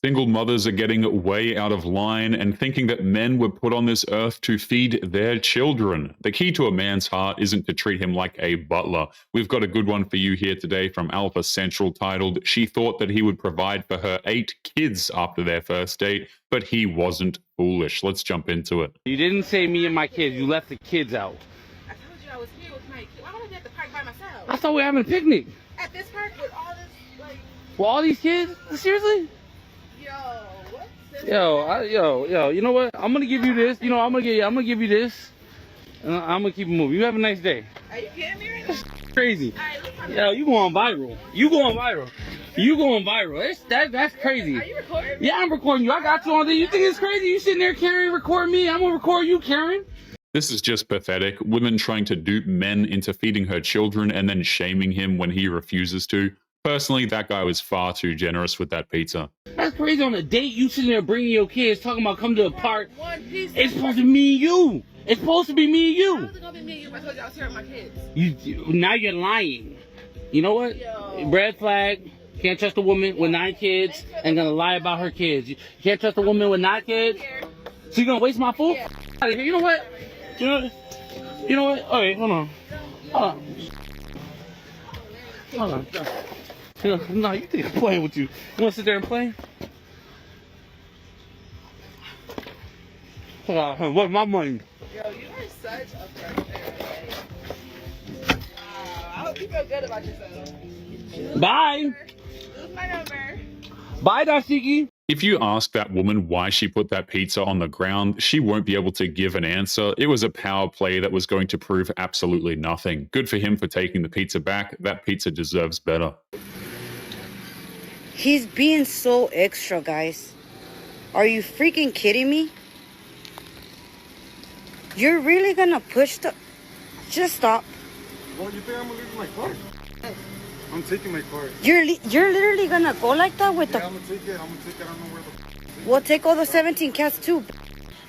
Single mothers are getting way out of line and thinking that men were put on this earth to feed their children. The key to a man's heart isn't to treat him like a butler. We've got a good one for you here today from Alpha Central titled, "She thought that he would provide for her 8 kids after their first date, but he wasn't foolish." Let's jump into it. You didn't say me and my kids. You left the kids out. I told you I was here with my kid. Why would I be at the park by myself? I thought we were having a picnic. At this park with all this, like... With all these kids? Seriously? Yo, what? Yo, you know what? I'm gonna give you this. You know, I'm gonna give you this. And I'm gonna keep it moving. You have a nice day. Are you kidding me right now? Crazy. Alright, Yo, you going viral. You going viral. You going viral. That's crazy. Are you recording? Yeah, I'm recording you. I got you on there. You think it's crazy? You sitting there, Karen, recording me? I'm gonna record you, Karen. This is just pathetic. Women trying to dupe men into feeding her children and then shaming him when he refuses to. Personally, that guy was far too generous with that pizza. That's crazy. On a date, you sitting there bringing your kids, talking about come to a park. One piece. It's supposed to be me and you. It's supposed to be me and you. How's it gonna be me and you? I told you I was here with my kids. Now you're lying. You know what? Yo. Red flag. Can't trust a woman with 9 kids and gonna lie about her kids. You can't trust a woman with 9 kids. So you're gonna waste my food? Yeah. Out of here. You know what? You know what? Oh, wait, hold on. Hold on. No, you think I'm playing with you. You wanna sit there and play? What's my money? Yo, you are such a frustrator. I hope you feel good about yourself. Bye. Lose my number. Bye, Dashiki. If you ask that woman why she put that pizza on the ground, she won't be able to give an answer. It was a power play that was going to prove absolutely nothing. Good for him for taking the pizza back. That pizza deserves better. He's being so extra, guys. Are you freaking kidding me? You're really gonna push the... Just stop. Well, you think I'm gonna leave my car? I'm taking my car. You're literally gonna go like that with Yeah, the... I'm gonna take it. I don't know where the... We'll take all the 17 cats too.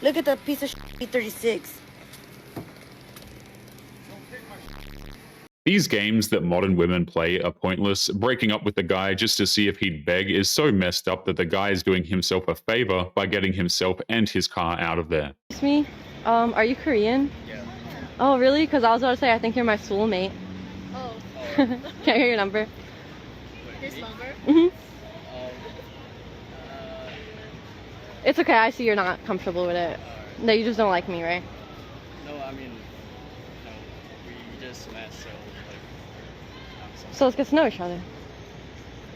Look at that piece of shit, 36. These games that modern women play are pointless. Breaking up with the guy just to see if he'd beg is so messed up that the guy is doing himself a favor by getting himself and his car out of there. Excuse me, are you Korean? Yeah. Oh, really? Because I was about to say, I think you're my soulmate. Oh. Can I hear your number? His number? Mm-hmm. Uh, It's okay, I see you're not comfortable with it. No, you just don't like me, right? no, I mean, no, we just met, so, like, So let's get to know each other.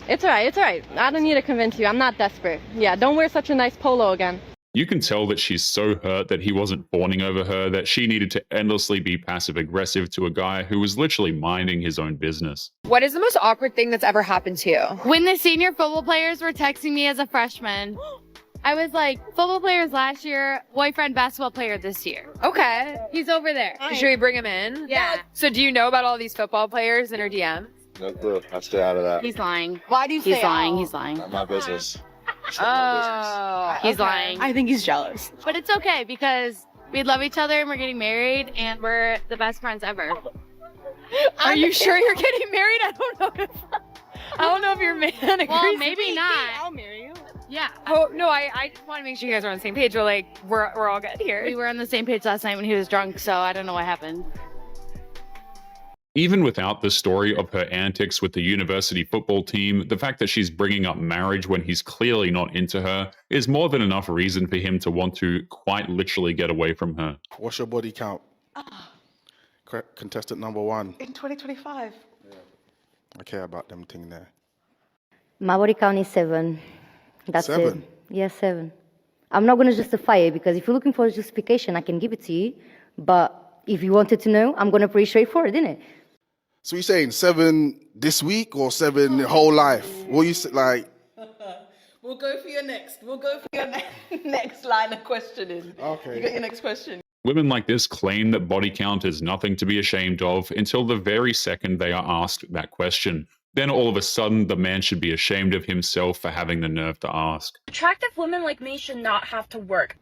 It's alright. I don't need to convince you. I'm not desperate. Yeah, don't wear such a nice polo again. You can tell that she's so hurt that he wasn't fawning over her that she needed to endlessly be passive-aggressive to a guy who was literally minding his own business. What is the most awkward thing that's ever happened to you? When the senior football players were texting me as a freshman, I was like, football players last year, boyfriend basketball player this year. Okay. He's over there. Should we bring him in? Yeah. So do you know about all these football players in her DM? No clue. I stay out of that. He's lying. Why do you He's say lying. oh? He's lying. Not my business. Oh. He's lying. I think he's jealous. But it's okay because we love each other and we're getting married and we're the best friends ever. Are you sure you're getting married? I don't know if your man agrees. Well, maybe not. I'll marry you. Yeah. Oh no, I just want to make sure you guys are on the same page. We're all good here. We were on the same page last night when he was drunk, so I don't know what happened. Even without the story of her antics with the university football team, the fact that she's bringing up marriage when he's clearly not into her is more than enough reason for him to want to quite literally get away from her. What's your body count? Contestant number 1. In 2025. I care about them thing there. My body count is 7. That's 7? it. Yeah, 7. I'm not going to justify it because if you're looking for a justification, I can give it to you. But if you wanted to know, I'm going to pretty straightforward, isn't it? So you're saying 7 this week or 7 the whole life? What you say, like? We'll go for your next. We'll go for your next line of questioning. Okay. You got your next question. Women like this claim that body count is nothing to be ashamed of until the very second they are asked that question. Then all of a sudden, the man should be ashamed of himself for having the nerve to ask. Attractive women like me should not have to work.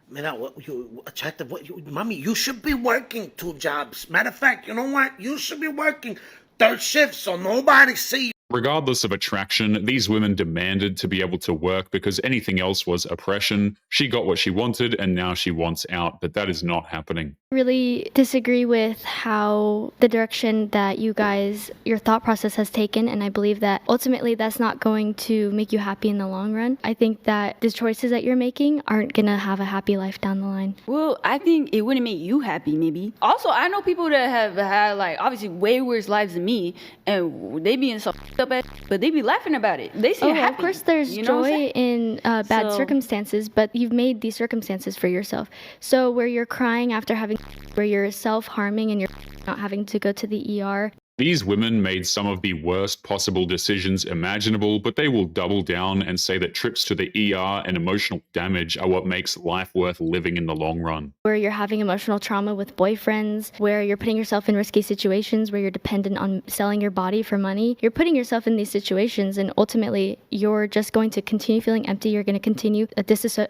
Man, you attractive. Mommy, you should be working 2 jobs. Matter of fact, you know what? You should be working 3rd shift so nobody see you. Regardless of attraction, these women demanded to be able to work because anything else was oppression. She got what she wanted and now she wants out, but that is not happening. Really disagree with how the direction that your thought process has taken, and I believe that ultimately that's not going to make you happy in the long run. I think that the choices that you're making aren't gonna have a happy life down the line. Well, I think it wouldn't make you happy, maybe. Also, I know people that have had, like, obviously way worse lives than me, and they be in so up at, but they be laughing about it. They seem happy. Of course, there's joy in bad circumstances, but you've made these circumstances for yourself. So where you're crying after having, where you're self-harming and you're not having to go to the ER. These women made some of the worst possible decisions imaginable, but they will double down and say that trips to the ER and emotional damage are what makes life worth living in the long run. Where you're having emotional trauma with boyfriends, where you're putting yourself in risky situations, where you're dependent on selling your body for money. You're putting yourself in these situations, and ultimately you're just going to continue feeling empty. You're going to continue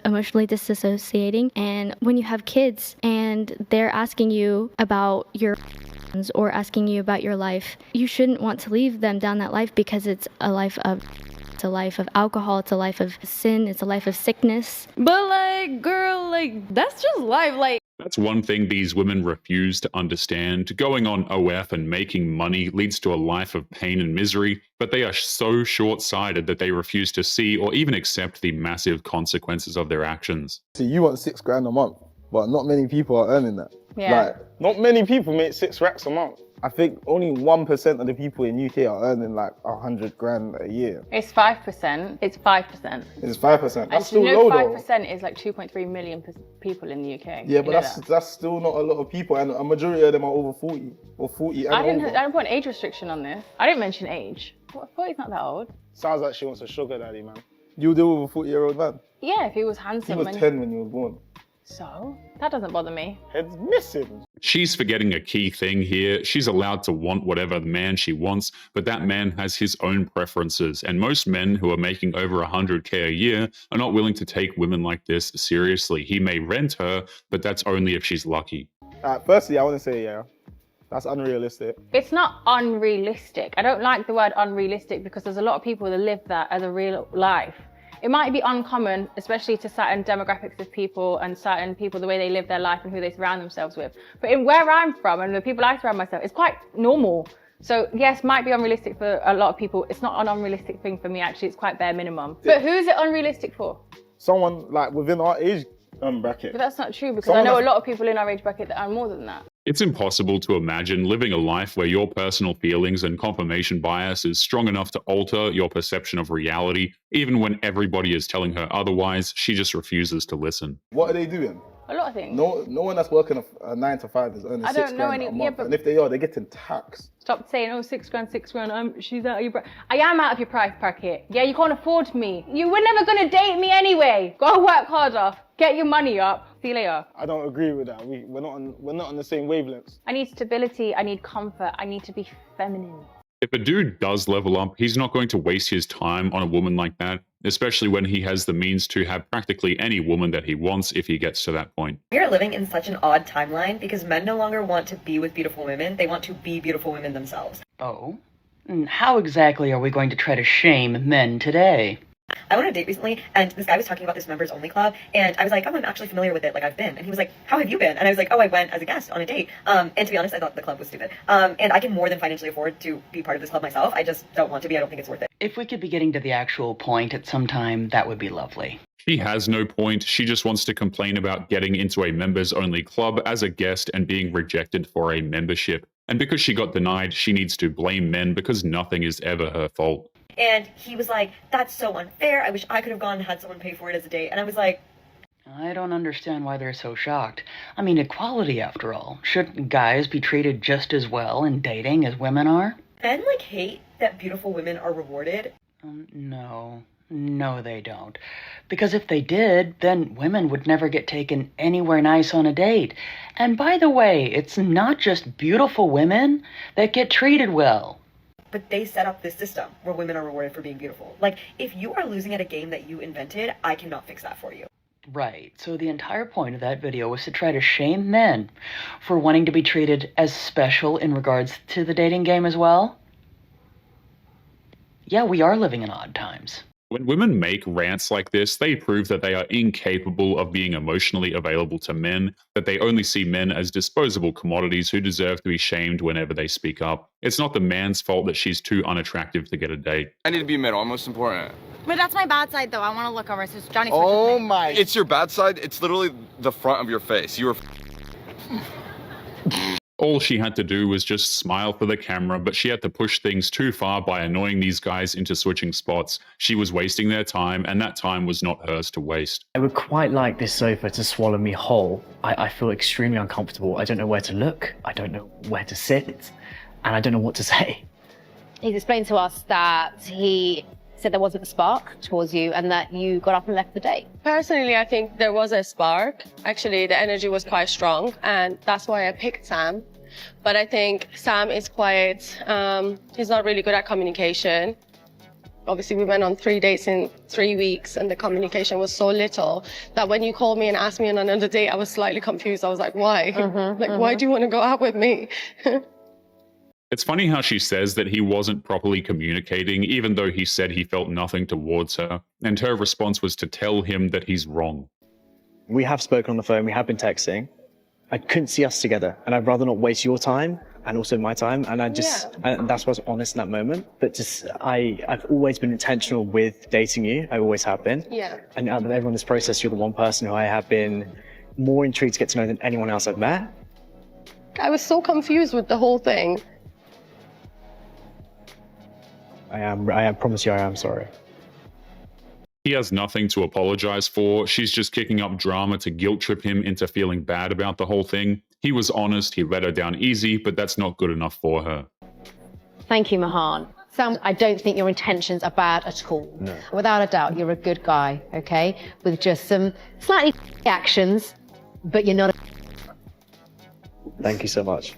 emotionally disassociating. And when you have kids and they're asking you about your or asking you about your life, you shouldn't want to leave them down that life, because it's a life of alcohol, it's a life of sin, it's a life of sickness. But like, girl, like, that's just life. Like, that's one thing these women refuse to understand. Going on OF and making money leads to a life of pain and misery, but they are so short-sighted that they refuse to see or even accept the massive consequences of their actions. So you want $6,000 a month, but not many people are earning that. Yeah. Like, not many people make 6 racks a month. I think only 1% of the people in UK are earning like 100 grand a year. It's 5%. It's 5%. It's 5%. That's still you know, low though. 5% is like 2.3 million people in the UK. Yeah, but that's still not a lot of people, and a majority of them are over 40 or 40 and I over. didn't put an age restriction on this. I didn't mention age. 40's not that old. Sounds like she wants a sugar daddy, man. You deal with a 40-year-old man? Yeah, if he was handsome. He was 10 when you were born. So? That doesn't bother me. Head's missing. She's forgetting a key thing here. She's allowed to want whatever man she wants, but that man has his own preferences, and most men who are making over 100K a year are not willing to take women like this seriously. He may rent her, but that's only if she's lucky. Firstly, I want to say, yeah, that's unrealistic. It's not unrealistic. I don't like the word unrealistic because there's a lot of people that live that as a real life. It might be uncommon, especially to certain demographics of people and certain people, the way they live their life and who they surround themselves with. But in where I'm from and the people I surround myself, it's quite normal. So yes, might be unrealistic for a lot of people. It's not an unrealistic thing for me, actually. It's quite bare minimum. But who is it unrealistic for? Someone like within our age bracket. But that's not true, because I know a lot of people in our age bracket that are more than that. It's impossible to imagine living a life where your personal feelings and confirmation bias is strong enough to alter your perception of reality. Even when everybody is telling her otherwise, she just refuses to listen. What are they doing? A lot of things. No one that's working a 9 to 5 is earning I don't know any. $6,000 a month. Yeah, but and if they are, they're getting taxed. Stop saying, oh, $6,000. She's out of your I am out of your price bracket. Yeah, you can't afford me. You were never gonna date me anyway. Go work harder. Get your money up. See you later. I don't agree with that. We're not on the same wavelengths. I need stability. I need comfort. I need to be feminine. If a dude does level up, he's not going to waste his time on a woman like that, especially when he has the means to have practically any woman that he wants if he gets to that point. We are living in such an odd timeline because men no longer want to be with beautiful women. They want to be beautiful women themselves. Oh? And how exactly are we going to try to shame men today? I went on a date recently, and this guy was talking about this members only club, and I was like, oh, I'm actually familiar with it, like I've been. And he was like, how have you been? And I was like, oh, I went as a guest on a date. And to be honest, I thought the club was stupid. And I can more than financially afford to be part of this club myself. I just don't want to be. I don't think it's worth it. If we could be getting to the actual point at some time, that would be lovely. She has no point. She just wants to complain about getting into a members-only club as a guest and being rejected for a membership. And because she got denied, she needs to blame men because nothing is ever her fault. And he was like, that's so unfair. I wish I could have gone and had someone pay for it as a date. And I was like, I don't understand why they're so shocked. I mean, equality after all. Shouldn't guys be treated just as well in dating as women are? men like hate that beautiful women are rewarded. No, they don't. Because if they did, then women would never get taken anywhere nice on a date. And by the way, it's not just beautiful women that get treated well. But they set up this system where women are rewarded for being beautiful. Like, if you are losing at a game that you invented, I cannot fix that for you. Right, so the entire point of that video was to try to shame men for wanting to be treated as special in regards to the dating game as well. yeah, we are living in odd times. When women make rants like this, they prove that they are incapable of being emotionally available to men, that they only see men as disposable commodities who deserve to be shamed whenever they speak up. It's not the man's fault that she's too unattractive to get a date. I need to be middle. I'm most important. But that's my bad side, though. I want to look over. So Johnny. Oh my! It's your bad side. It's literally the front of your face. You were. All she had to do was just smile for the camera, but she had to push things too far by annoying these guys into switching spots. She was wasting their time, and that time was not hers to waste. I would quite like this sofa to swallow me whole. I feel extremely uncomfortable. I don't know where to look. I don't know where to sit. And I don't know what to say. He's explained to us that he said there wasn't a spark towards you and that you got up and left the date. Personally, I think there was a spark. Actually, the energy was quite strong, and that's why I picked Sam. But I think Sam is quite, he's not really good at communication. Obviously, we went on 3 dates in 3 weeks, and the communication was so little that when you called me and asked me on another date, I was slightly confused. I was like, why? Why do you want to go out with me? It's funny how she says that he wasn't properly communicating, even though he said he felt nothing towards her, and her response was to tell him that he's wrong. We have spoken on the phone, we have been texting. I couldn't see us together, and I'd rather not waste your time and also my time, and and that's why I was honest in that moment. But just, I've always been intentional with dating you, I always have been. Yeah. And out of everyone in this process, you're the one person who I have been more intrigued to get to know than anyone else I've met. I was so confused with the whole thing. I promise you I am sorry. He has nothing to apologize for. She's just kicking up drama to guilt trip him into feeling bad about the whole thing. He was honest, he let her down easy, but that's not good enough for her. Thank you, Mahan. Sam, I don't think your intentions are bad at all. No. Without a doubt, you're a good guy, okay? With just some slightly actions, but you're not a... Thank you so much.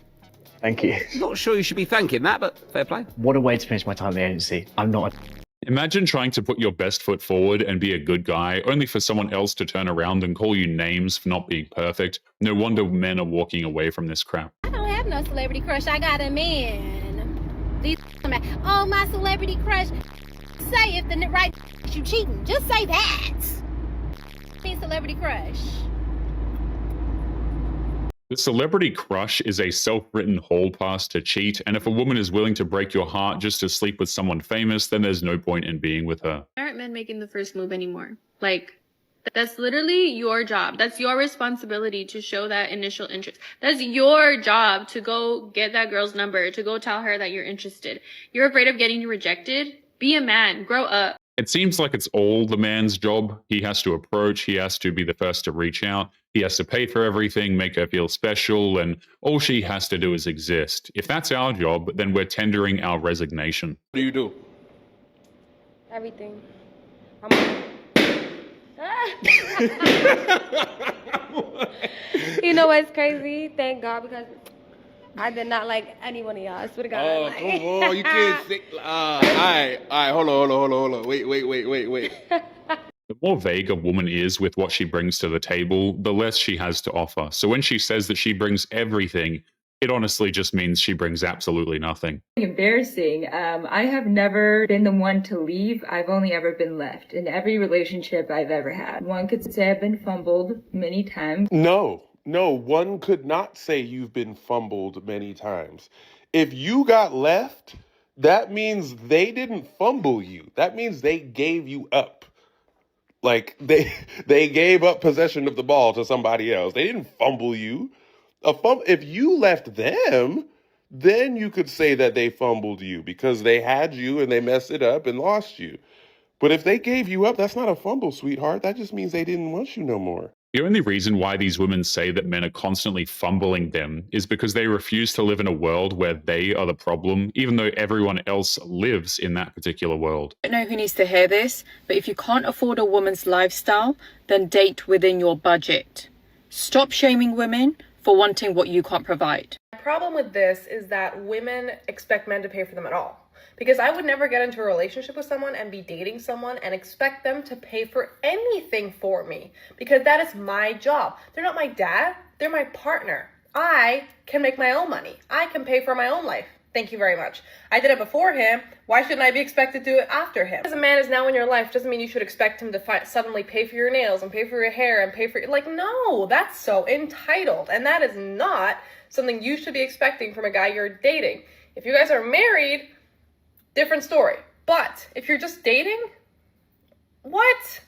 Thank you. Not sure you should be thanking that, but fair play. What a way to finish my time at the agency. I'm not a... Imagine trying to put your best foot forward and be a good guy, only for someone else to turn around and call you names for not being perfect. No wonder men are walking away from this crap. I don't have no celebrity crush. I got a man. These oh, my celebrity crush. Say if the right you cheating. Just say that. Celebrity crush. The celebrity crush is a self-written hall pass to cheat, and if a woman is willing to break your heart just to sleep with someone famous, then there's no point in being with her. Why aren't men making the first move anymore? Like, that's literally your job. That's your responsibility to show that initial interest. That's your job to go get that girl's number, to go tell her that you're interested. You're afraid of getting rejected? Be a man. Grow up. It seems like it's all the man's job. He has to approach, he has to be the first to reach out, he has to pay for everything, make her feel special, and all she has to do is exist. If that's our job, then we're tendering our resignation. What do you do? Everything. You know what's crazy? Thank God, because I did not like any one of y'all. I swear to God. Oh, come on, you can't say. All right, hold on. Wait. The more vague a woman is with what she brings to the table, the less she has to offer. So when she says that she brings everything, it honestly just means she brings absolutely nothing. Embarrassing. I have never been the one to leave. I've only ever been left in every relationship I've ever had. One could say I've been fumbled many times. No, one could not say you've been fumbled many times. If you got left, that means they didn't fumble you. That means they gave you up. Like, they gave up possession of the ball to somebody else. They didn't fumble you. If you left them, then you could say that they fumbled you because they had you and they messed it up and lost you. But if they gave you up, that's not a fumble, sweetheart. That just means they didn't want you no more. The only reason why these women say that men are constantly fumbling them is because they refuse to live in a world where they are the problem, even though everyone else lives in that particular world. I don't know who needs to hear this, but if you can't afford a woman's lifestyle, then date within your budget. Stop shaming women for wanting what you can't provide. The problem with this is that women expect men to pay for them at all. Because I would never get into a relationship with someone and be dating someone and expect them to pay for anything for me. Because that is my job. They're not my dad, they're my partner. I can make my own money. I can pay for my own life. Thank you very much. I did it before him. Why shouldn't I be expected to do it after him? Because a man is now in your life doesn't mean you should expect him to suddenly pay for your nails and pay for your hair and pay for like, no, that's so entitled. And that is not something you should be expecting from a guy you're dating. If you guys are married, different story. But if you're just dating, what?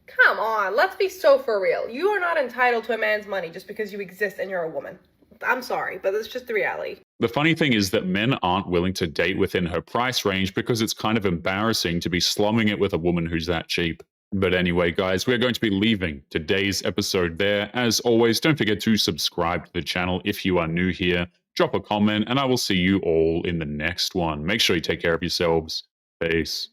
Come on, let's be so for real. You are not entitled to a man's money just because you exist and you're a woman. I'm sorry, but it's just the reality. The funny thing is that men aren't willing to date within her price range because it's kind of embarrassing to be slumming it with a woman who's that cheap. But anyway, guys, we're going to be leaving today's episode there. As always, don't forget to subscribe to the channel if you are new here. Drop a comment, and I will see you all in the next one. Make sure you take care of yourselves. Peace.